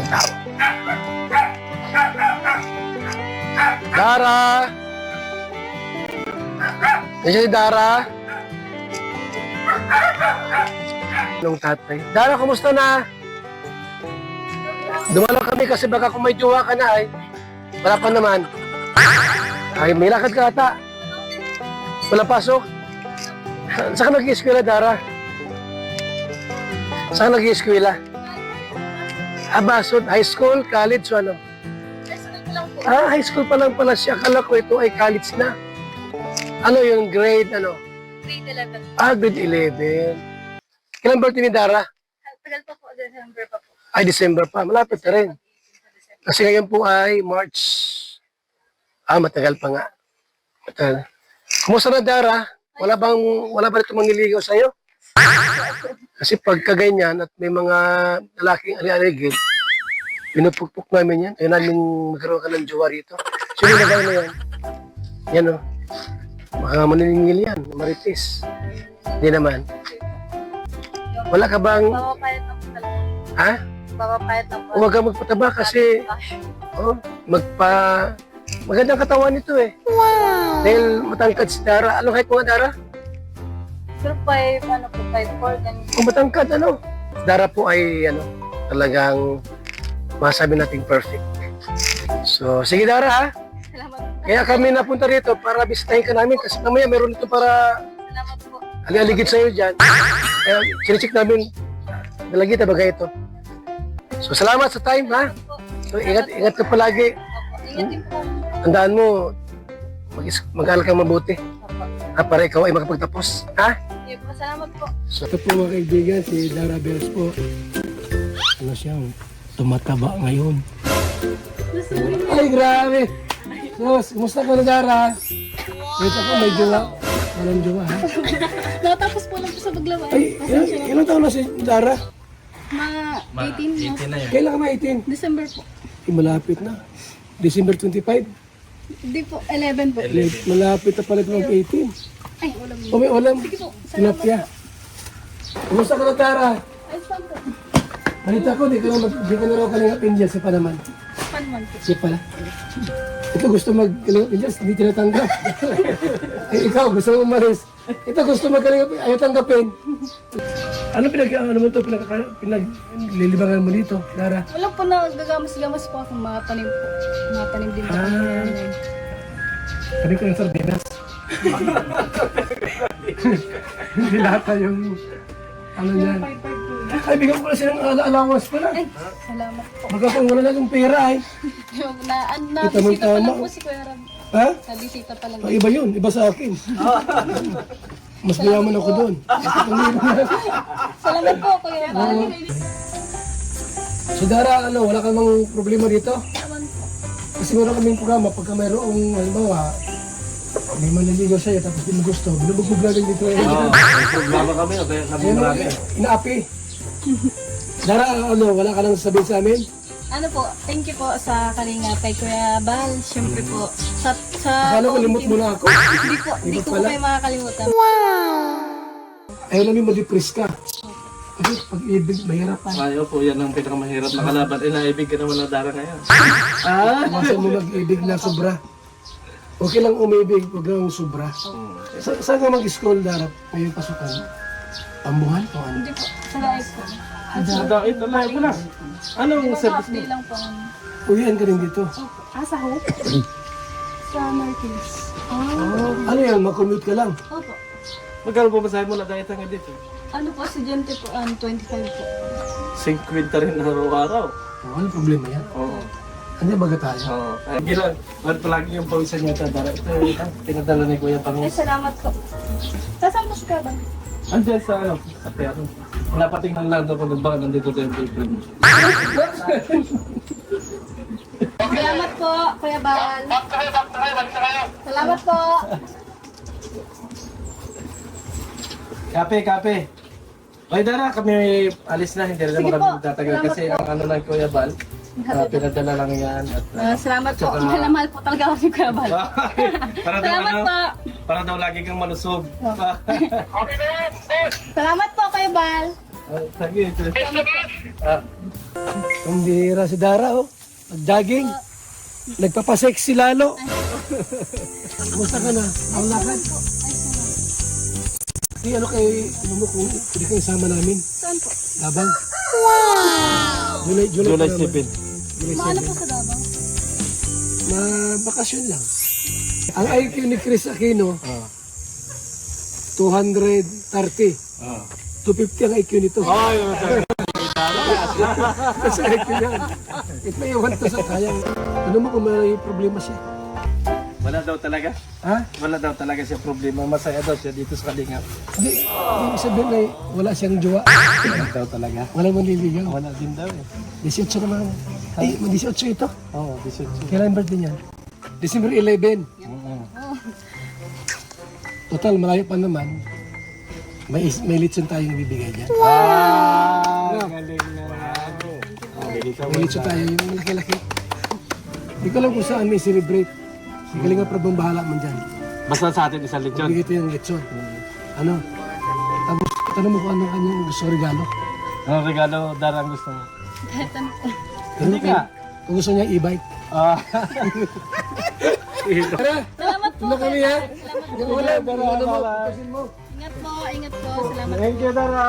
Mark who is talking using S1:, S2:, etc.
S1: ng tao. Dara! Nandiyan si Dara? Nung tatay. Dara, kumusta na? Dumalaw kami kasi baka kung may jowa ka na ay. Wala pa naman. Ay, may lakad ka ata. Wala pasok. Saan ka nag-ieskwela, Dara? Saan ka nag-ieskwela? Abasod, high school, college, o ano? High school pa lang pala siya. Akala ko ito ay college na. Ano yung grade, ano?
S2: Grade 11.
S1: Grade 11. Kailan birthday ni Dara?
S2: Tagal pa po, December pa po.
S1: Ay, December pa. Malapit na rin. Kasi ngayon po ay March. Matagal pa nga. Matagal. Kumusta na, Dara? Wala ba ito mangliligaw sa'yo? Kasi pagka ganyan at may mga lalaking ali-aligid, pinupukpuk namin yan. Kaya namin magkaroon ka ng jowa rito. Sino na gano'n na yan? Yan o. Mga maniningil yan. Marites. Hindi naman. Wala ka bang...
S2: Papapayat lang po talaga.
S1: Ha?
S2: Papapayat lang po.
S1: Huwag ka magpataba kasi... Magandang katawan nito eh. Wow! Dahil matangkad si Dara. Anong height mo nga, Dara?
S2: Sir, 5'4", ganun.
S1: Kung matangkad, ano? Si Dara po ay, talagang masabi nating perfect. So, sige Dara ha.
S2: Salamat.
S1: Kaya kami napunta rito para bisitahin ka namin kasi mamaya meron dito para
S2: Salamat po.
S1: ali-aligid sa'yo dyan. Kaya sinicheck namin, dalagita bagay ito. So, salamat sa time ha. So, ingat ka palagi.
S2: Opo. Ingat din po.
S1: Tandaan mo, mag-aaral kang mabuti.
S2: Opo.
S1: Para ikaw ay makapagtapos. Ha?
S2: Sige po, salamat po.
S1: So, ito po mga kaibigan, si Dara Bells po. Ano siya? Tumataba ngayon. Ay, grabe! Sus, kumusta ka na, Dara? Wait ako, may jowa. Walang jowa, ha?
S2: Natapos po lang po sa paglaway.
S1: Ay, ilang taon na si Dara?
S2: Mga 18 na.
S1: Kailan ka ma-18?
S2: December po.
S1: Malapit na. December 25.
S2: Hindi po, 11 po.
S1: Malapit na pala ito ng 18.
S2: Ay, walang
S1: O may ulam.
S2: Sige po, salamat
S1: Tilapia. Kumusta ka na, Dara?
S2: Ay, saan po?
S1: Balita ko, di ka na raw kalingapin dyan sa Panaman.
S2: Panman po.
S1: Siya pala. Ito gusto mag-kalingapin dyan, hindi tinatanggap. Ikaw, gusto mo umalis. Ito gusto mag-kalingapin, ayaw tanggapin. Ano pinaglilibangan mo dito, Dara?
S2: Wala po na gagamas-gamas po ako mga tanim po. Mga tanim din po.
S1: Sabi ko yung sardinas. Hindi lahat yung ano yan. Ay, bigyan ko pala silang allowance pala.
S2: Ay, salamat po.
S1: Baka kung wala na yung pera ay.
S2: Nabisita pa lang po si Kuya Rab.
S1: Ha?
S2: Nabisita pa lang.
S1: Iba yun, iba sa akin. Mas mayaman ako doon.
S2: Salamat po, Kuya Rab.
S1: So Dara, wala kang mga problema dito?
S2: Naman po.
S1: Kasi meron kaming programa, pagka mayroong, halimbawa, may manliligaw sa'yo tapos di mo gusto, binubugbog natin dito.
S3: May problema kami, kaya kami marami.
S1: Inaapi. Dara, wala ka nang sasabihin sa amin?
S2: Ano po, thank you po sa kalinga kay Kuya Bal. Siyempre po, sa
S1: Akala ko limot mo na ako.
S2: Hindi po, hindi
S1: Limot
S2: ko po
S1: pala.
S2: kayo makakalimutan.
S1: Ayaw namin ma-depress ka. Kasi pag-ibig, mahirap pa.
S3: Ayaw po, yan ang pinakamahirap na kalaban. Inaibig ka naman na Dara ngayon.
S1: Masa mo mag-ibig na sobra. Okay lang umibig, huwag lang sobra. Saan ka mag-school, Dara? Ngayong pasukan? Pambuhan o ano?
S2: Hindi po, sa live po.
S3: Nadait, wala ko na. Anong service mo?
S2: Update lang po.
S1: Uwian ka rin dito.
S2: Sa Hope? Sa Marquez.
S1: Ano yan, mag-commute ka lang.
S2: Opo.
S3: Magkano po masahe mo na dahil nga dito?
S2: Ano po, estudyante po, 25 po.
S3: 50 rin na araw-araw.
S1: Ano problema yan?
S3: Oo.
S1: Ano baga tayo?
S3: Oo. Ay, gilan. Ba't palagi yung pawisan niya ito, Dara? Ito, pinadala ni Kuya
S2: Ay,
S3: Pangis.
S2: salamat po. Saan po ka ba?
S3: Andiyan sa ano? Sa teatro. Wala pa tingnan lang daw kung baka nandito tayo yung boyfriend.
S2: Salamat po, Kuya Bal. Salamat po.
S3: Kape, kape. Ay, Dara, kami alis na. Hindi rin
S2: Sige
S3: naman
S2: po.
S3: kami tatagal
S2: Salamat
S3: kasi
S2: po.
S3: ang ano ng Kuya Bal. Pinadala lang yan. At,
S2: Salamat po.
S3: Tsaka-
S2: Mahal na mahal po talaga ako si Kuya Bal.
S3: para daw
S2: Salamat
S3: ano,
S2: po.
S3: para daw lagi kang malusog.
S2: Salamat po, Kuya Bal.
S3: Sige. Ah,
S1: Pambira si Dara, oh. Nag-jogging. Nagpapasexy lalo. Kumusta ka na? Ang lakad? Di ano ano mo kung pwede kayo sama namin?
S2: Saan po?
S1: Labang. Wow! July pa naman.
S3: 7.
S1: July
S2: Maano
S1: 7.
S2: po sa Davao?
S1: Bakasyon lang. Ang IQ ni Chris Aquino, 230. 250 ang IQ nito. Kasi IQ niya. Ito may iwan to sa kaya. Ano mo kung may problema siya?
S3: Wala daw talaga.
S1: Ha?
S3: Wala daw talaga siya problema. Masaya daw siya dito sa Kalingap.
S1: Hindi. Ibig sabihin na wala siyang jowa.
S3: Wala daw talaga.
S1: Wala manliligaw.
S3: Wala din daw eh.
S1: 18 naman. Ay, 18 ito.
S3: Oo, 18.
S1: Kailan birthday niyan? December 11. Total, malayo pa naman. May litson tayong bibigay dyan.
S3: Galing na.
S1: May litson tayo, yung laki-laki. Hindi ko alam kung saan may celebrate. Si Kalinga Prabang bahala man dyan.
S3: Basta sa atin isang lechon.
S1: Bigay ito yung litson. Ano? Tapos, tanong mo kung ano kanyang gusto regalo.
S3: Anong regalo darang gusto mo?
S2: Kahit ano po.
S3: Hindi ka.
S1: Kung gusto niya e-bike. Tara,
S2: Salamat po.
S1: tulo kami ha.
S2: Salamat po.
S1: Yung wala, wala mo. Tapusin mo.
S2: Ingat po. Ingat po. Salamat po.
S3: Thank you, Dara.